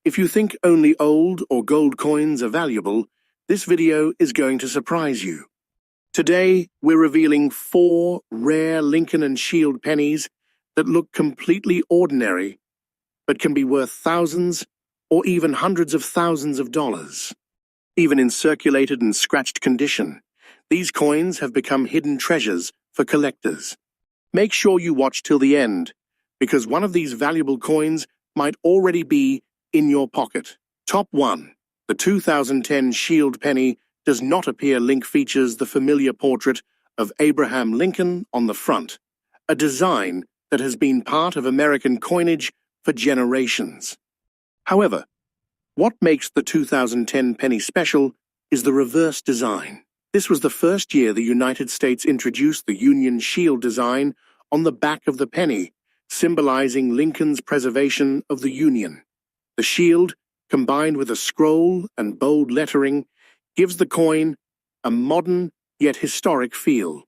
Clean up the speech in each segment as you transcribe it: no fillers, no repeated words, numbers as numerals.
If you think only old or gold coins are valuable, this video is going to surprise you. Today, we're revealing 4 rare Lincoln and Shield pennies that look completely ordinary, but can be worth thousands or even hundreds of thousands of dollars. Even in circulated and scratched condition, these coins have become hidden treasures for collectors. Make sure you watch till the end, because one of these valuable coins might already be in your pocket. Top 1. The 2010 Shield penny does not appear. Link features the familiar portrait of Abraham Lincoln on the front, a design that has been part of American coinage for generations. However, what makes the 2010 penny special is the reverse design. This was the first year the United States introduced the Union Shield design on the back of the penny, symbolizing Lincoln's preservation of the Union. The shield, combined with a scroll and bold lettering, gives the coin a modern yet historic feel.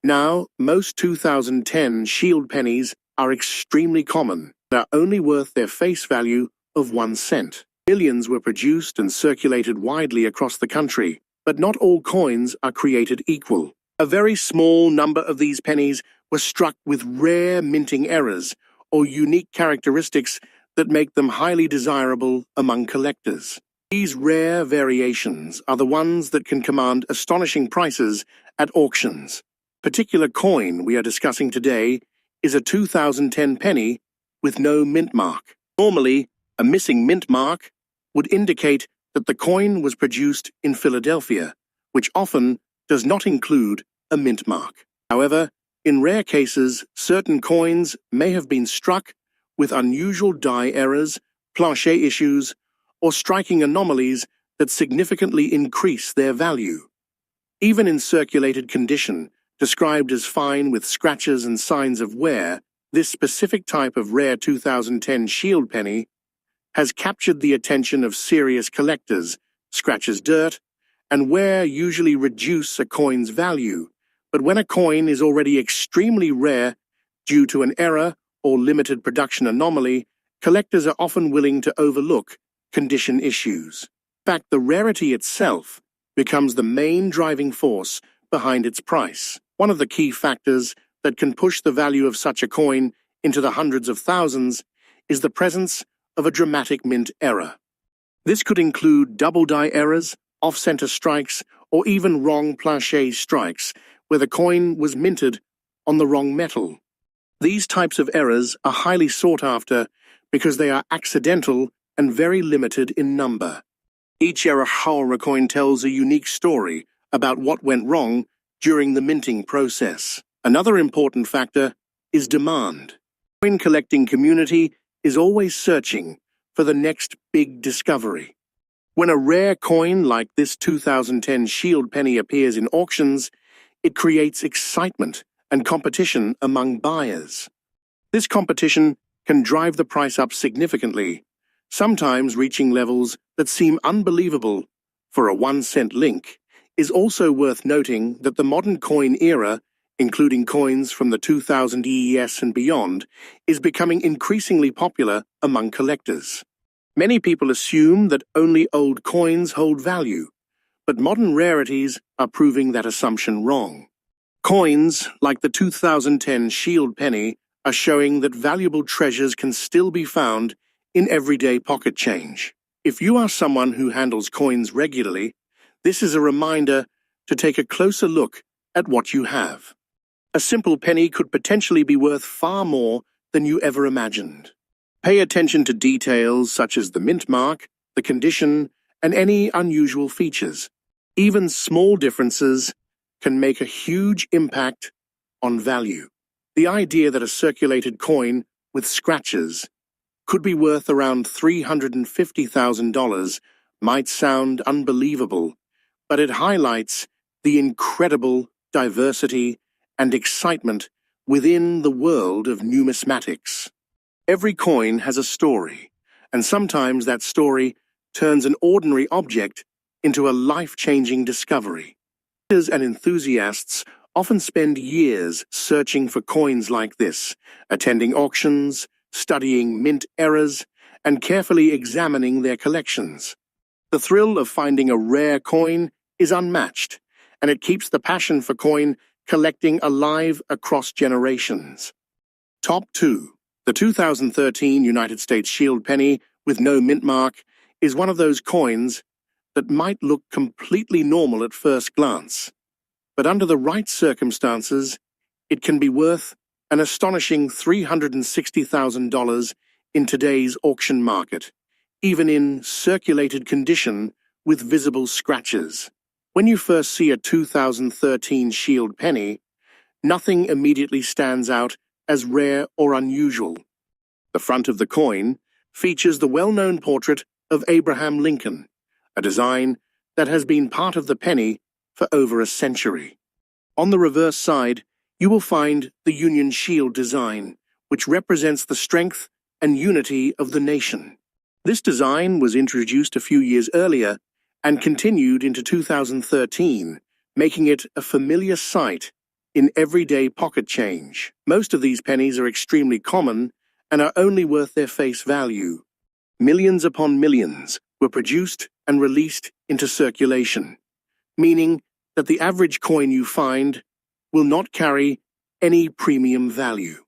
Now, most 2010 Shield pennies are extremely common and are only worth their face value of 1 cent. Millions were produced and circulated widely across the country, but not all coins are created equal. A very small number of these pennies were struck with rare minting errors or unique characteristics that make them highly desirable among collectors. These rare variations are the ones that can command astonishing prices at auctions. The particular coin we are discussing today is a 2010 penny with no mint mark. Normally, a missing mint mark would indicate that the coin was produced in Philadelphia, which often does not include a mint mark. However, in rare cases, certain coins may have been struck with unusual die errors, planchet issues, or striking anomalies that significantly increase their value. Even in circulated condition, described as fine with scratches and signs of wear, this specific type of rare 2010 Shield penny has captured the attention of serious collectors. Scratches, dirt, and wear usually reduce a coin's value, but when a coin is already extremely rare due to an error or limited production anomaly, collectors are often willing to overlook condition issues. In fact, the rarity itself becomes the main driving force behind its price. One of the key factors that can push the value of such a coin into the hundreds of thousands is the presence of a dramatic mint error. This could include double die errors, off-center strikes, or even wrong planchet strikes, where the coin was minted on the wrong metal. These types of errors are highly sought after because they are accidental and very limited in number. Each error coin tells a unique story about what went wrong during the minting process. Another important factor is demand. The coin collecting community is always searching for the next big discovery. When a rare coin like this 2010 Shield penny appears in auctions, it creates excitement and competition among buyers. This competition can drive the price up significantly, sometimes reaching levels that seem unbelievable for a 1-cent link. Is also worth noting that the modern coin era, including coins from the 2000 EES and beyond, is becoming increasingly popular among collectors. Many people assume that only old coins hold value, but modern rarities are proving that assumption wrong. Coins like the 2010 Shield penny are showing that valuable treasures can still be found in everyday pocket change. If you are someone who handles coins regularly, this is a reminder to take a closer look at what you have. A simple penny could potentially be worth far more than you ever imagined. Pay attention to details such as the mint mark, the condition, and any unusual features. Even small differences can make a huge impact on value. The idea that a circulated coin with scratches could be worth around $350,000 might sound unbelievable, but it highlights the incredible diversity and excitement within the world of numismatics. Every coin has a story, and sometimes that story turns an ordinary object into a life-changing discovery. Collectors and enthusiasts often spend years searching for coins like this, attending auctions, studying mint errors, and carefully examining their collections. The thrill of finding a rare coin is unmatched, and it keeps the passion for coin collecting alive across generations. Top 2. The 2013 United States Shield Penny with no mint mark is one of those coins that might look completely normal at first glance, but under the right circumstances, it can be worth an astonishing $360,000 in today's auction market, even in circulated condition with visible scratches. When you first see a 2013 Shield Penny, nothing immediately stands out as rare or unusual. The front of the coin features the well-known portrait of Abraham Lincoln, a design that has been part of the penny for over a century. On the reverse side, you will find the Union Shield design, which represents the strength and unity of the nation. This design was introduced a few years earlier and continued into 2013, making it a familiar sight in everyday pocket change. Most of these pennies are extremely common and are only worth their face value. Millions upon millions were produced and released into circulation, meaning that the average coin you find will not carry any premium value.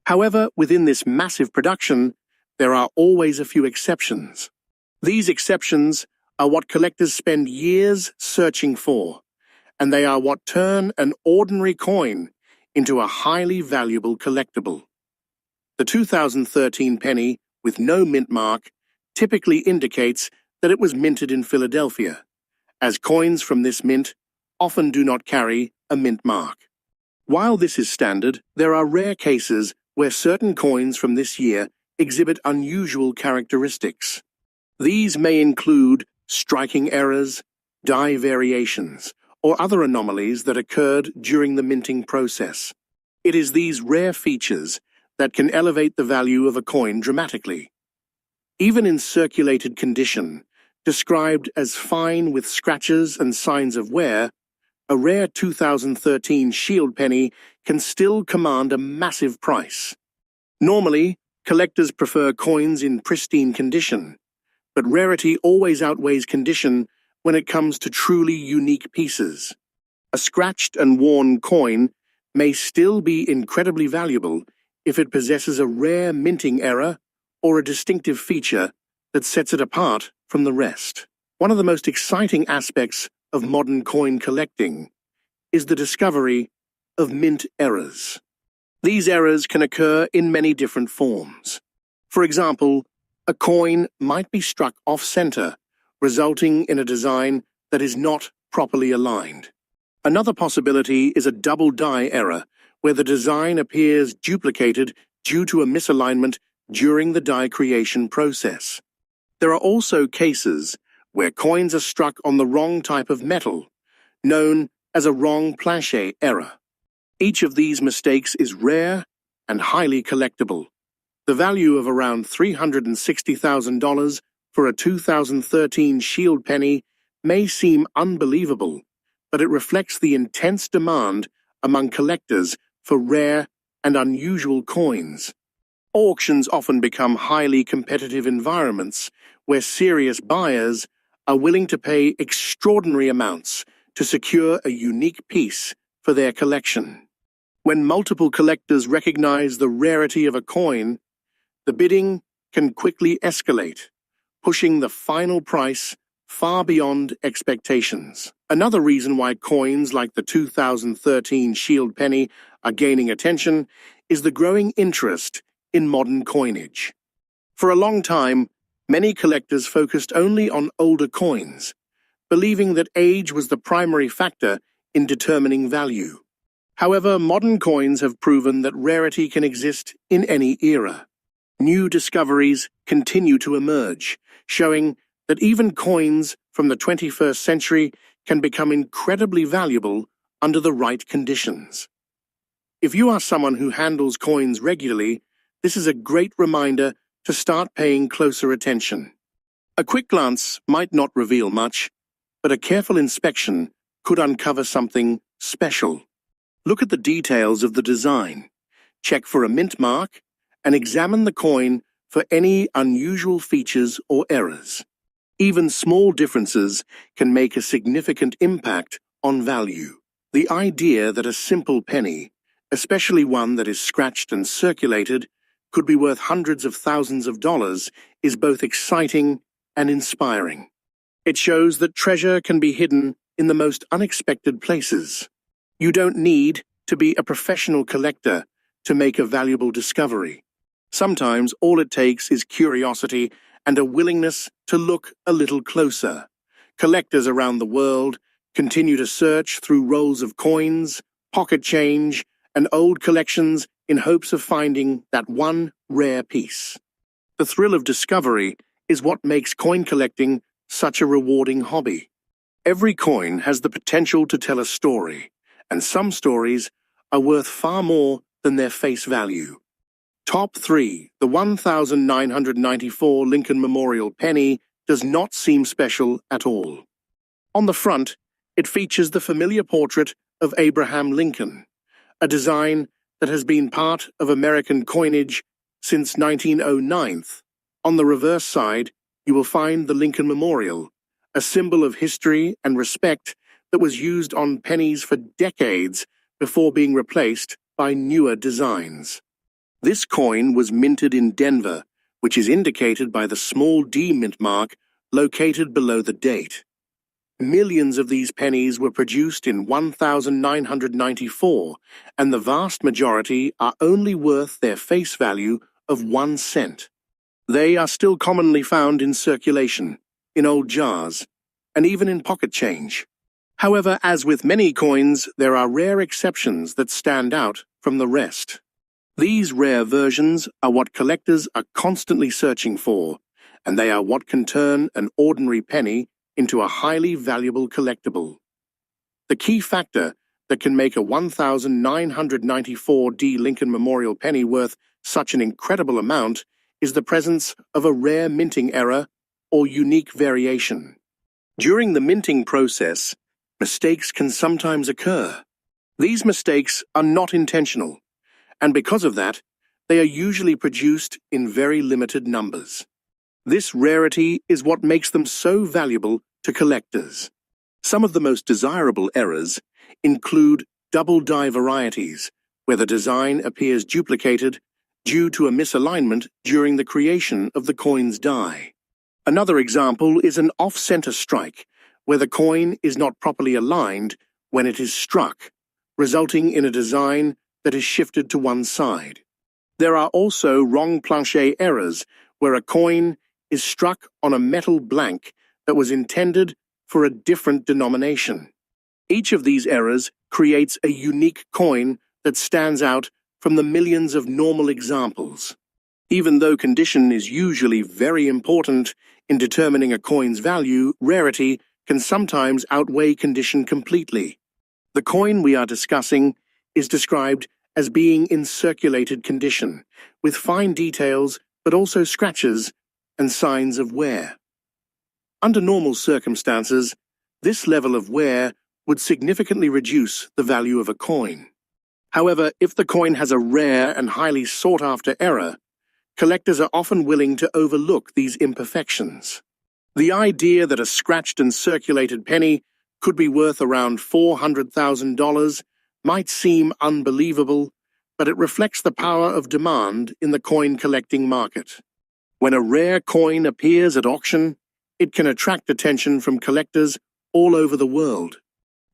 However, within this massive production, there are always a few exceptions. These exceptions are what collectors spend years searching for, and they are what turn an ordinary coin into a highly valuable collectible. The 2013 penny with no mint mark typically indicates that it was minted in Philadelphia, as coins from this mint often do not carry a mint mark. While this is standard, there are rare cases where certain coins from this year exhibit unusual characteristics. These may include striking errors, die variations, or other anomalies that occurred during the minting process. It is these rare features that can elevate the value of a coin dramatically. Even in circulated condition, described as fine with scratches and signs of wear, a rare 2013 Shield Penny can still command a massive price. Normally, collectors prefer coins in pristine condition, but rarity always outweighs condition when it comes to truly unique pieces. A scratched and worn coin may still be incredibly valuable if it possesses a rare minting error or a distinctive feature that sets it apart from the rest. One of the most exciting aspects of modern coin collecting is the discovery of mint errors. These errors can occur in many different forms. For example, a coin might be struck off-center, resulting in a design that is not properly aligned. Another possibility is a double die error, where the design appears duplicated due to a misalignment during the die creation process. There are also cases where coins are struck on the wrong type of metal, known as a wrong planchet error. Each of these mistakes is rare and highly collectible. The value of around $360,000 for a 2013 Shield Penny may seem unbelievable, but it reflects the intense demand among collectors for rare and unusual coins. Auctions often become highly competitive environments where serious buyers are willing to pay extraordinary amounts to secure a unique piece for their collection. When multiple collectors recognize the rarity of a coin, the bidding can quickly escalate, pushing the final price far beyond expectations. Another reason why coins like the 2013 Shield Penny are gaining attention is the growing interest in modern coinage. For a long time, many collectors focused only on older coins, believing that age was the primary factor in determining value. However, modern coins have proven that rarity can exist in any era. New discoveries continue to emerge, showing that even coins from the 21st century can become incredibly valuable under the right conditions. If you are someone who handles coins regularly, this is a great reminder to start paying closer attention. A quick glance might not reveal much, but a careful inspection could uncover something special. Look at the details of the design, check for a mint mark, and examine the coin for any unusual features or errors. Even small differences can make a significant impact on value. The idea that a simple penny, especially one that is scratched and circulated, could be worth hundreds of thousands of dollars is both exciting and inspiring. It shows that treasure can be hidden in the most unexpected places. You don't need to be a professional collector to make a valuable discovery. Sometimes all it takes is curiosity and a willingness to look a little closer. Collectors around the world continue to search through rolls of coins, pocket change, and old collections in hopes of finding that one rare piece. The thrill of discovery is what makes coin collecting such a rewarding hobby. Every coin has the potential to tell a story, and some stories are worth far more than their face value. Top 3. The 1994 Lincoln Memorial Penny does not seem special at all. On the front, it features the familiar portrait of Abraham Lincoln, a design that has been part of American coinage since 1909. On the reverse side, you will find the Lincoln Memorial, a symbol of history and respect that was used on pennies for decades before being replaced by newer designs. This coin was minted in Denver, which is indicated by the small D mint mark located below the date. Millions of these pennies were produced in 1994, and the vast majority are only worth their face value of 1 cent. They are still commonly found in circulation, in old jars, and even in pocket change. However, as with many coins, there are rare exceptions that stand out from the rest. These rare versions are what collectors are constantly searching for, and they are what can turn an ordinary penny into a highly valuable collectible. The key factor that can make a 1994 D Lincoln Memorial penny worth such an incredible amount is the presence of a rare minting error or unique variation. During the minting process, mistakes can sometimes occur. These mistakes are not intentional, and because of that, they are usually produced in very limited numbers. This rarity is what makes them so valuable to collectors. Some of the most desirable errors include double die varieties, where the design appears duplicated due to a misalignment during the creation of the coin's die. Another example is an off-center strike, where the coin is not properly aligned when it is struck, resulting in a design that is shifted to one side. There are also wrong plancher errors, where a coin is struck on a metal blank that was intended for a different denomination. Each of these errors creates a unique coin that stands out from the millions of normal examples. Even though condition is usually very important in determining a coin's value, rarity can sometimes outweigh condition completely. The coin we are discussing is described as being in circulated condition, with fine details but also scratches and signs of wear. Under normal circumstances, this level of wear would significantly reduce the value of a coin. However, if the coin has a rare and highly sought-after error, collectors are often willing to overlook these imperfections. The idea that a scratched and circulated penny could be worth around $400,000 might seem unbelievable, but it reflects the power of demand in the coin collecting market. When a rare coin appears at auction, it can attract attention from collectors all over the world.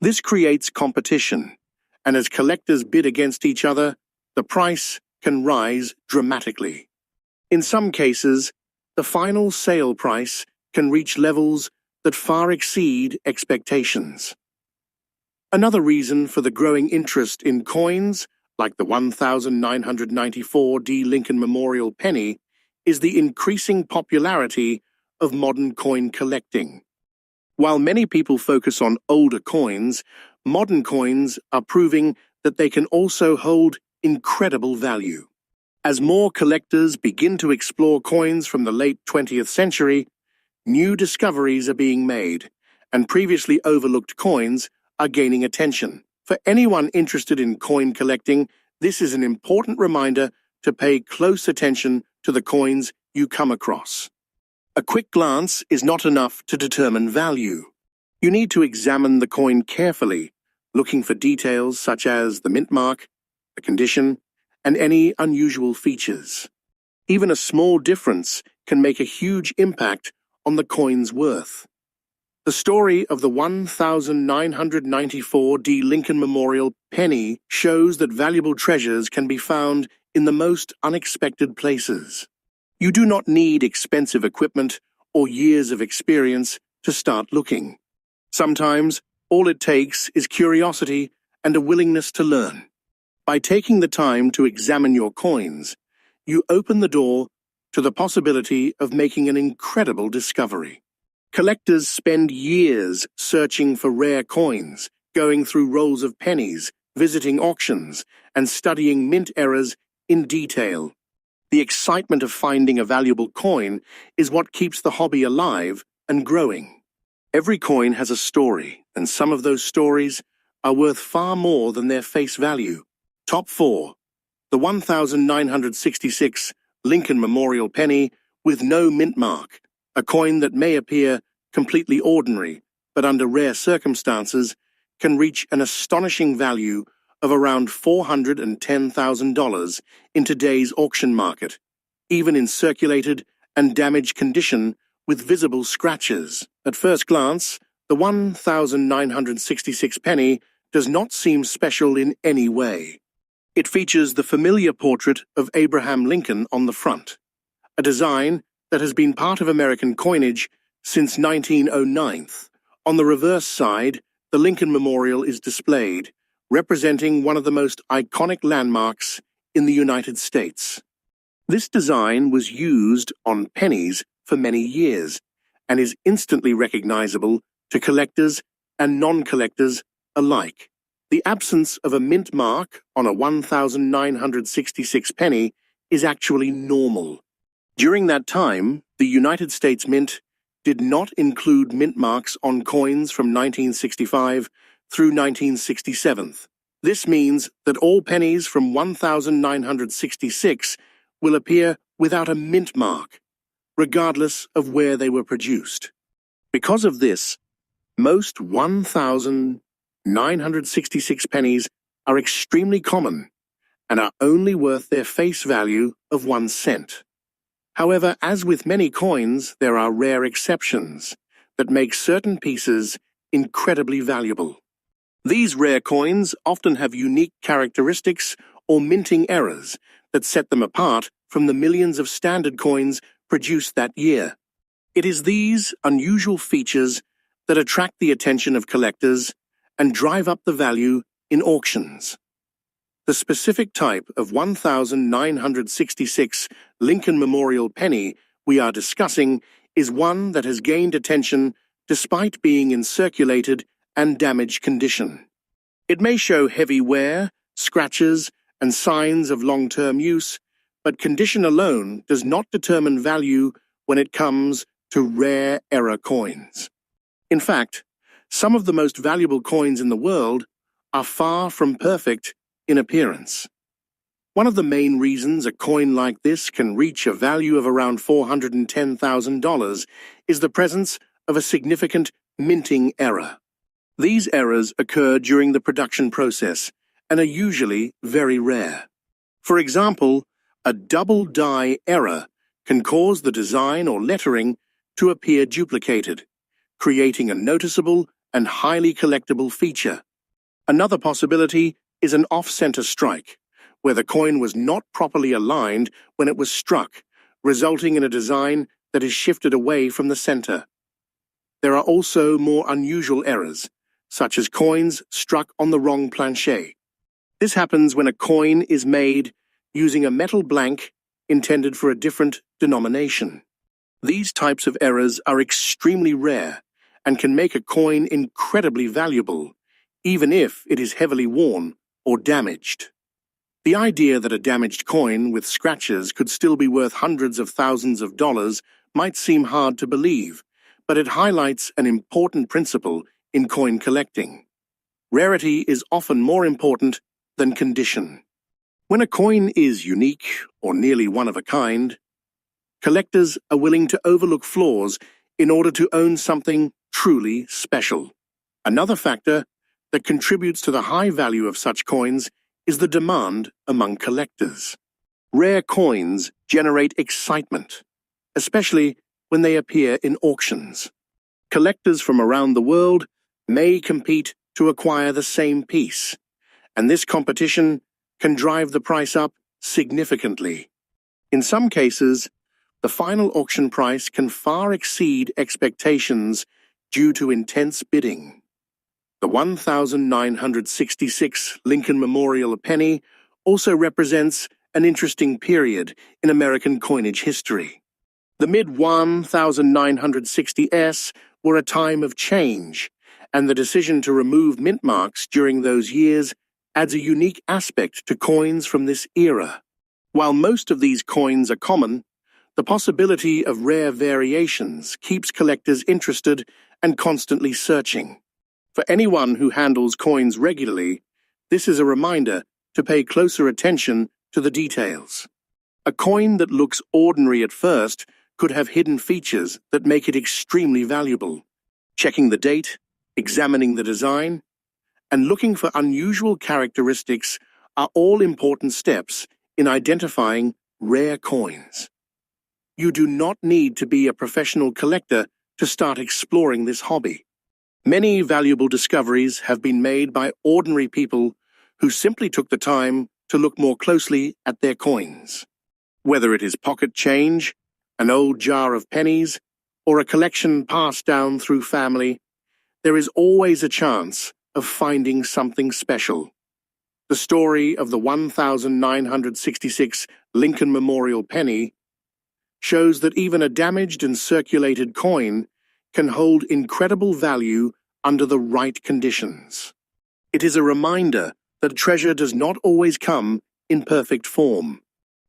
This creates competition, and as collectors bid against each other, the price can rise dramatically. In some cases, the final sale price can reach levels that far exceed expectations. Another reason for the growing interest in coins, like the 1994 D Lincoln Memorial penny, is the increasing popularity of modern coin collecting. While many people focus on older coins, modern coins are proving that they can also hold incredible value. As more collectors begin to explore coins from the late 20th century, new discoveries are being made, and previously overlooked coins are gaining attention. For anyone interested in coin collecting, this is an important reminder to pay close attention to the coins you come across. A quick glance is not enough to determine value. You need to examine the coin carefully, looking for details such as the mint mark, the condition, and any unusual features. Even a small difference can make a huge impact on the coin's worth. The story of the 1994 D. Lincoln Memorial penny shows that valuable treasures can be found in the most unexpected places. You do not need expensive equipment or years of experience to start looking. Sometimes, all it takes is curiosity and a willingness to learn. By taking the time to examine your coins, you open the door to the possibility of making an incredible discovery. Collectors spend years searching for rare coins, going through rolls of pennies, visiting auctions, and studying mint errors in detail. The excitement of finding a valuable coin is what keeps the hobby alive and growing. Every coin has a story, and some of those stories are worth far more than their face value. Top 4. The 1966 Lincoln Memorial penny with no mint mark. A coin that may appear completely ordinary, but under rare circumstances, can reach an astonishing value of around $410,000 in today's auction market, even in circulated and damaged condition with visible scratches. At first glance, the 1966 penny does not seem special in any way. It features the familiar portrait of Abraham Lincoln on the front, a design that has been part of American coinage since 1909. On the reverse side, the Lincoln Memorial is displayed, representing one of the most iconic landmarks in the United States. This design was used on pennies for many years and is instantly recognizable to collectors and non-collectors alike. The absence of a mint mark on a 1966 penny is actually normal. During that time, the United States Mint did not include mint marks on coins from 1965 through 1967. This means that all pennies from 1966 will appear without a mint mark, regardless of where they were produced. Because of this, most 1966 pennies are extremely common and are only worth their face value of 1 cent. However, as with many coins, there are rare exceptions that make certain pieces incredibly valuable. These rare coins often have unique characteristics or minting errors that set them apart from the millions of standard coins produced that year. It is these unusual features that attract the attention of collectors and drive up the value in auctions. The specific type of 1966 Lincoln Memorial penny we are discussing is one that has gained attention despite being in circulated and damaged condition. It may show heavy wear, scratches, and signs of long-term use, but condition alone does not determine value when it comes to rare error coins. In fact, some of the most valuable coins in the world are far from perfect in appearance. One of the main reasons a coin like this can reach a value of around $410,000 is the presence of a significant minting error. These errors occur during the production process and are usually very rare. For example, a double die error can cause the design or lettering to appear duplicated, creating a noticeable and highly collectible feature. Another possibility is an off-center strike, where the coin was not properly aligned when it was struck, resulting in a design that is shifted away from the center. There are also more unusual errors, such as coins struck on the wrong planchet. This happens when a coin is made using a metal blank intended for a different denomination. These types of errors are extremely rare and can make a coin incredibly valuable, even if it is heavily worn or damaged. The idea that a damaged coin with scratches could still be worth hundreds of thousands of dollars might seem hard to believe, but it highlights an important principle in coin collecting. Rarity is often more important than condition. When a coin is unique or nearly one of a kind, Collectors are willing to overlook flaws in order to own something truly special. Another factor that contributes to the high value of such coins is the demand among collectors. Rare coins generate excitement, especially when they appear in auctions. Collectors from around the world may compete to acquire the same piece, and this competition can drive the price up significantly. In some cases, the final auction price can far exceed expectations due to intense bidding. The 1966 Lincoln Memorial penny also represents an interesting period in American coinage history. The mid-1960s were a time of change, and the decision to remove mint marks during those years adds a unique aspect to coins from this era. While most of these coins are common, the possibility of rare variations keeps collectors interested and constantly searching. For anyone who handles coins regularly, this is a reminder to pay closer attention to the details. A coin that looks ordinary at first could have hidden features that make it extremely valuable. Checking the date, examining the design, and looking for unusual characteristics are all important steps in identifying rare coins. You do not need to be a professional collector to start exploring this hobby. Many valuable discoveries have been made by ordinary people who simply took the time to look more closely at their coins. Whether it is pocket change, an old jar of pennies, or a collection passed down through family, there is always a chance of finding something special. The story of the 1966 Lincoln Memorial penny shows that even a damaged and circulated coin can hold incredible value under the right conditions. It is a reminder that treasure does not always come in perfect form.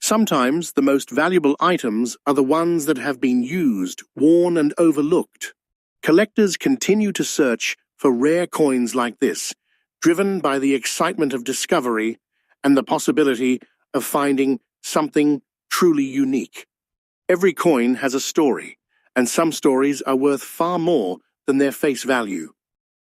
Sometimes the most valuable items are the ones that have been used, worn, and overlooked. Collectors continue to search for rare coins like this, driven by the excitement of discovery and the possibility of finding something truly unique. Every coin has a story, and some stories are worth far more than their face value.